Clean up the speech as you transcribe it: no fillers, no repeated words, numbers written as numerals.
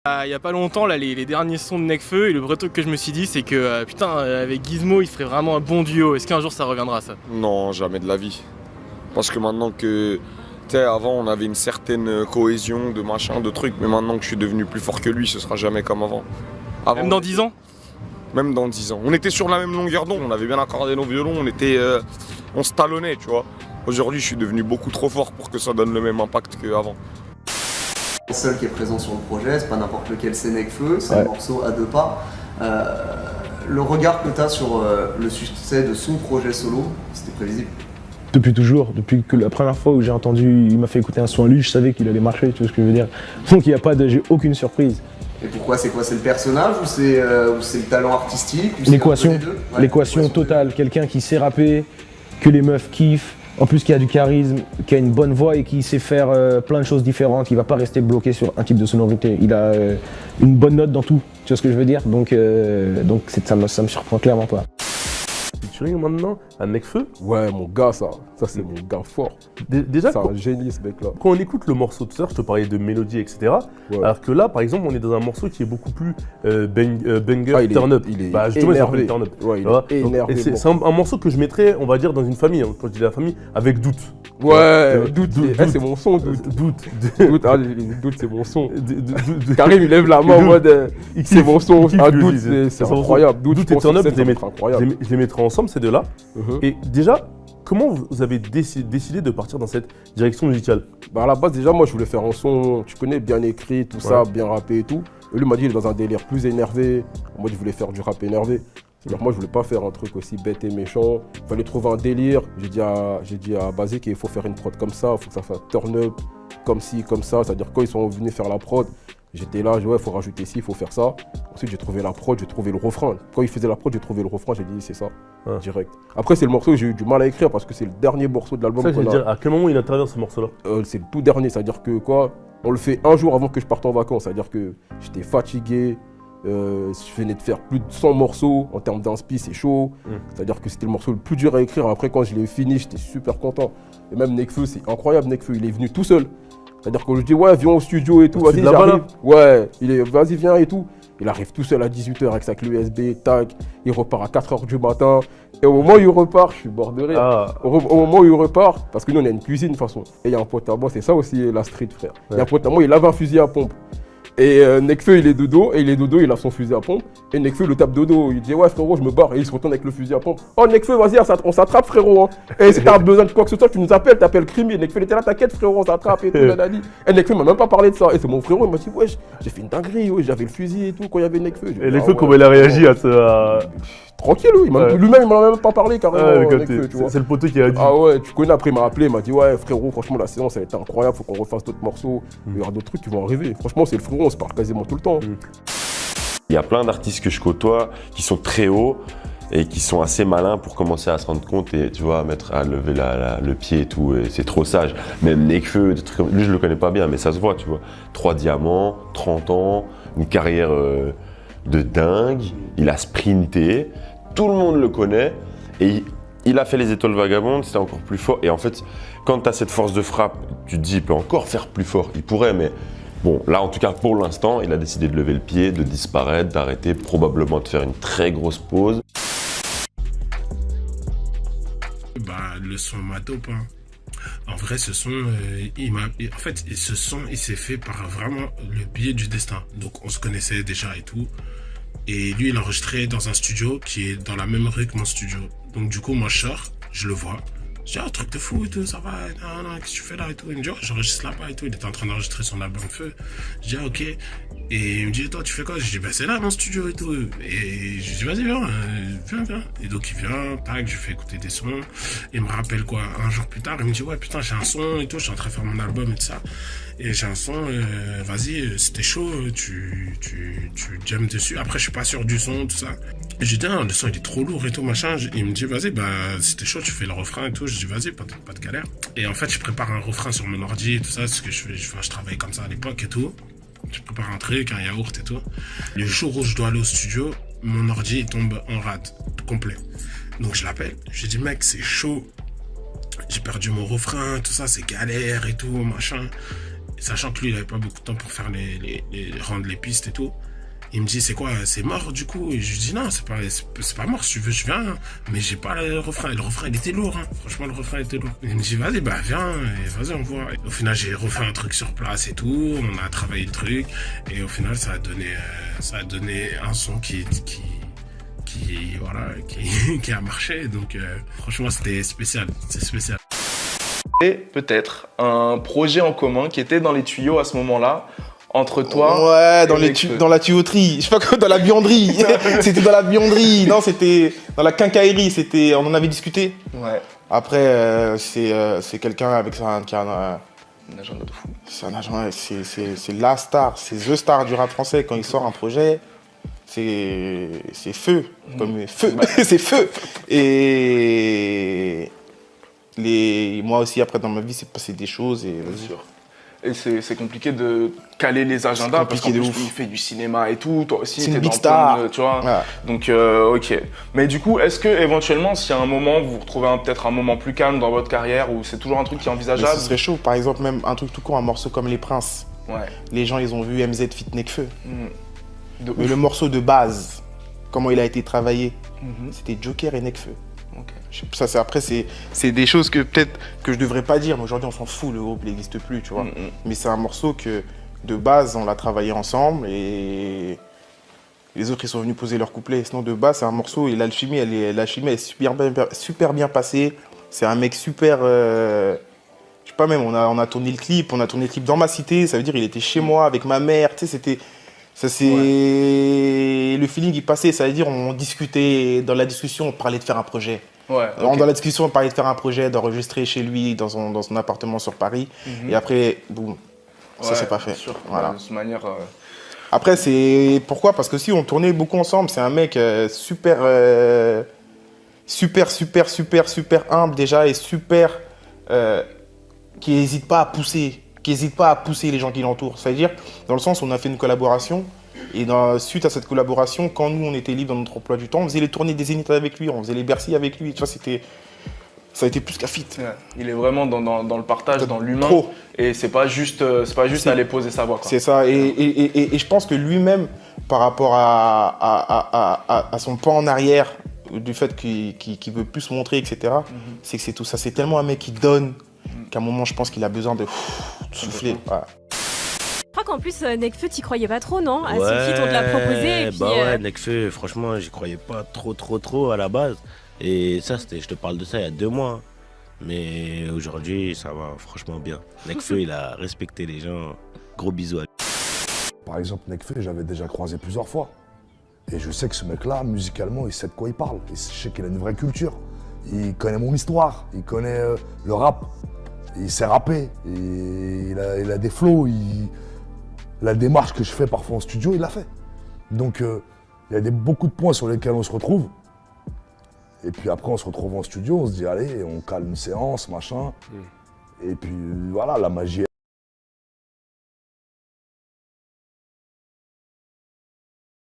Il y a pas longtemps, là, les derniers sons de Nekfeu, et le vrai truc que je me suis dit, c'est que putain, avec Gizmo, il ferait vraiment un bon duo. Est-ce qu'un jour ça reviendra, ça? Non, jamais de la vie. Parce que maintenant que, tu sais, avant on avait une certaine cohésion de machin, de trucs, mais maintenant que je suis devenu plus fort que lui, ce sera jamais comme avant. Même dans 10 ans? Même dans 10 ans. On était sur la même longueur d'onde, on avait bien accordé nos violons, on se talonnait, tu vois. Aujourd'hui, je suis devenu beaucoup trop fort pour que ça donne le même impact qu'avant. Le seul qui est présent sur le projet, c'est pas n'importe lequel, c'est Nekfeu, c'est un morceau à deux pas. Le regard que tu as sur le succès de son projet solo, c'était prévisible? Depuis toujours, depuis que la première fois où j'ai entendu, il m'a fait écouter un son à lui, je savais qu'il allait marcher, tu vois ce que je veux dire. Donc il y a pas de, j'ai aucune surprise. Et pourquoi? C'est quoi? C'est le personnage ou c'est le talent artistique? L'équation totale, quelqu'un qui sait rapper, que les meufs kiffent, en plus qui a du charisme, qui a une bonne voix et qui sait faire plein de choses différentes, il va pas rester bloqué sur un type de sonorité. Il a une bonne note dans tout, tu vois ce que je veux dire. Donc ça me surprend clairement pas. Featuring maintenant à Nekfeu. Ouais, mon gars, ça c'est mon gars fort. Déjà, c'est un génie ce mec-là. Quand on écoute le morceau tout à l'heure, je te parlais de mélodie, etc. Ouais. Alors que là, par exemple, on est dans un morceau qui est beaucoup plus banger, turn-up. Justement, il s'appelle turn-up. Ouais, il est énervé. C'est un morceau que je mettrais, on va dire, dans une famille. Hein, quand je dis la famille, avec Doute. Ouais, Doute. C'est mon son, Doute. Doute, c'est mon son. Karim, il lève la main en mode c'est mon son. Doute, c'est incroyable. Doute et turn-up, je les mettrai ensemble, ces deux-là. Et déjà, comment vous avez décidé de partir dans cette direction musicale? À la base, déjà, moi, je voulais faire un son, tu connais, bien écrit, tout ça, bien rappé et tout. Et lui m'a dit, il est dans un délire plus énervé. Moi, je voulais faire du rap énervé. C'est-à-dire, moi, je voulais pas faire un truc aussi bête et méchant. Il fallait trouver un délire. J'ai dit à Basé qu'il faut faire une prod comme ça, il faut que ça fasse turn up, comme ci, comme ça. C'est-à-dire, quand ils sont venus faire la prod, j'étais là, j'ai dit, ouais, il faut rajouter ci, il faut faire ça. Ensuite, j'ai trouvé la prod, j'ai trouvé le refrain. Quand il faisait la prod, j'ai trouvé le refrain, j'ai dit, c'est ça, direct. Après, c'est le morceau que j'ai eu du mal à écrire parce que c'est le dernier morceau de l'album. À quel moment il intervient ce morceau-là? C'est le tout dernier, c'est-à-dire que quoi, on le fait un jour avant que je parte en vacances. C'est-à-dire que j'étais fatigué, je venais de faire plus de 100 morceaux. En termes d'inspi, c'est chaud. C'est-à-dire que c'était le morceau le plus dur à écrire. Après, quand je l'ai fini, j'étais super content. Et même Nekfeu, c'est incroyable, Nekfeu, il est venu tout seul. C'est-à-dire que je dis, ouais, viens au studio et tout, vas-y, j'arrive. Ouais, vas-y, viens et tout. Il arrive tout seul à 18h avec sa clé USB, tac, il repart à 4h du matin. Et au moment où il repart, je suis bord de rire. Au moment où il repart, parce que nous on a une cuisine de toute façon. Et il y a un pote à moi, c'est ça aussi la street, frère. Il y a un pote à moi, il avait un fusil à pompe. Et Nekfeu, il est de dos, il a son fusil à pompe. Et Nekfeu le tape de dos, il dit ouais frérot, je me barre. Et il se retourne avec le fusil à pompe. Oh Nekfeu, vas-y, on s'attrape frérot. Hein. Et si t'as besoin de quoi que ce soit, tu nous appelles, t'appelles Crimi. Et Nekfeu il était là, t'inquiète frérot, on s'attrape et tout. Et Nekfeu m'a même pas parlé de ça. Et c'est mon frérot, il m'a dit wesh, j'ai fait une dinguerie, ouais, j'avais le fusil et tout quand il y avait Nekfeu. Et Nekfeu, comment il a réagi à ça? Tranquille, lui-même il m'en a même pas parlé carrément. C'est le poteau qui a dit. Ah ouais, tu connais, après il m'a appelé, il m'a dit ouais frérot, franchement la séance elle était incroyable, faut qu'on refasse d'autres morceaux, il y aura d'autres trucs qui vont arriver. Franchement c'est le frérot, on se parle quasiment tout le temps. Il y a plein d'artistes que je côtoie qui sont très hauts et qui sont assez malins pour commencer à se rendre compte et tu vois, à lever le pied et tout, et c'est trop sage. Même Nekfeu, des trucs comme lui je le connais pas bien mais ça se voit, tu vois. 3 diamants, 30 ans, une carrière de dingue, il a sprinté, tout le monde le connaît et il a fait les étoiles vagabondes, c'était encore plus fort. Et en fait, quand tu as cette force de frappe, tu te dis il peut encore faire plus fort, il pourrait, mais bon, là en tout cas pour l'instant, il a décidé de lever le pied, de disparaître, d'arrêter, probablement de faire une très grosse pause. Le son m'a top, hein. En vrai, ce son, il s'est fait par vraiment le biais du destin. Donc, on se connaissait déjà et tout. Et lui, il enregistrait dans un studio qui est dans la même rue que mon studio. Donc, du coup, moi, je sors, je le vois. Je dis, ah, truc de fou et tout, ça va, non, qu'est-ce que tu fais là et tout. Il me dit, oh, j'enregistre là-bas et tout. Il était en train d'enregistrer son album Feu. Je dis, ah, ok. Et il me dit, toi, tu fais quoi? Je dis, bah, c'est là mon studio et tout. Et je dis, vas-y, viens. Et donc, il vient, tac, je fais écouter des sons. Il me rappelle quoi, un jour plus tard, il me dit, ouais, putain, j'ai un son et tout, je suis en train de faire mon album et tout ça. Et j'ai un son, vas-y, c'était chaud, tu jammes dessus. Après, je suis pas sûr du son, tout ça. Et j'ai dit, le son, il est trop lourd et tout, machin. Il me dit, vas-y, bah, c'était chaud, tu fais le refrain et tout. Je dis, vas-y, pas de galère. Et en fait, je prépare un refrain sur mon ordi et tout ça, parce que je travaillais comme ça à l'époque et tout. Je prépare un truc, un yaourt et tout. Le jour où je dois aller au studio, mon ordi tombe en rade, complet. Donc je l'appelle, je lui dis, mec, c'est chaud. J'ai perdu mon refrain, tout ça, c'est galère et tout, machin. sachant que lui, il avait pas beaucoup de temps pour faire rendre les pistes et tout. Il me dit, c'est quoi, c'est mort du coup? Et je lui dis, non, c'est pas mort, si tu veux, je viens. Mais j'ai pas le refrain. Et le refrain, il était lourd, hein. Franchement, le refrain était lourd. Et il me dit, vas-y, bah viens, et vas-y, on voit. Et au final, j'ai refait un truc sur place et tout. On a travaillé le truc. Et au final, ça a donné un son qui a marché. Donc, franchement, c'était spécial. C'est spécial. Et peut-être un projet en commun qui était dans les tuyaux à ce moment-là. Entre toi ouais, et dans la tuyauterie, je sais pas quoi, dans la buanderie. C'était dans la buanderie, non, c'était dans la quincaillerie, on en avait discuté. Ouais. Après, c'est quelqu'un avec qui a un agenda de fou. C'est un agenda, c'est la star, c'est the star du rap français. Quand il sort un projet, c'est feu, comme feu, c'est feu. Et moi aussi, après, dans ma vie, c'est passé des choses. Et bien sûr. Et c'est compliqué de caler les agendas parce qu'en plus, il fait du cinéma et tout. Toi aussi, c'est une big star. Tu vois. Ouais. Donc, ok. Mais du coup, est-ce que éventuellement, s'il y a un moment, vous retrouvez peut-être un moment plus calme dans votre carrière ou c'est toujours un truc qui est envisageable? Mais ce serait chaud. Par exemple, même un truc tout court, un morceau comme Les Princes. Ouais. Les gens, ils ont vu MZ Fit Nekfeu. Mais le morceau de base, comment il a été travaillé, c'était Joker et Nekfeu. Okay. Ça, après, c'est des choses que peut-être que je devrais pas dire, mais aujourd'hui on s'en fout, le groupe il n'existe plus, tu vois. Mais c'est un morceau que de base on l'a travaillé ensemble et les autres ils sont venus poser leur couplet. Sinon de base c'est un morceau et l'alchimie elle est super bien passée. C'est un mec super, je sais pas, même on a tourné le clip dans ma cité, ça veut dire il était chez moi avec ma mère, tu sais, c'était. Ça c'est le feeling il passait, ça veut dire on discutait, dans la discussion on parlait de faire un projet. Ouais, okay. Dans la discussion on parlait de faire un projet, d'enregistrer chez lui dans son appartement sur Paris. Et après, boum, ça c'est pas fait. Sûr. Voilà. De toute manière. Après c'est pourquoi? Parce que si on tournait beaucoup ensemble, c'est un mec super humble déjà et super qui n'hésite pas à pousser. Qui n'hésite pas à pousser les gens qui l'entourent. C'est-à-dire, dans le sens où on a fait une collaboration, et suite à cette collaboration, quand nous, on était libres dans notre emploi du temps, on faisait les tournées des Zénith avec lui, on faisait les Bercy avec lui, tu vois, ça a été plus qu'un feat. Ouais. Il est vraiment dans le partage, dans l'humain, et c'est pas juste aller poser sa voix. C'est ça, et je pense que lui-même, par rapport à son pas en arrière, du fait qu'il veut plus se montrer, etc., c'est que c'est tout ça, c'est tellement un mec qui donne, qu'à un moment, je pense qu'il a besoin de souffler. Voilà. Je crois qu'en plus, Nekfeu, t'y croyais pas trop, non? À ce feat, on te l'a proposé. Et puis, ouais, Nekfeu, franchement, j'y croyais pas trop à la base. Et ça, je te parle de ça il y a 2 mois. Mais aujourd'hui, ça va franchement bien. Nekfeu, il a respecté les gens. Gros bisous à lui. Par exemple, Nekfeu, j'avais déjà croisé plusieurs fois. Et je sais que ce mec-là, musicalement, il sait de quoi il parle. Et je sais qu'il a une vraie culture. Il connaît mon histoire, il connaît le rap. Il sait rapper, et il a des flows, la démarche que je fais parfois en studio, il l'a fait. Donc il y a beaucoup de points sur lesquels on se retrouve. Et puis après on se retrouve en studio, on se dit allez, on cale une séance, machin. Et puis voilà, la magie.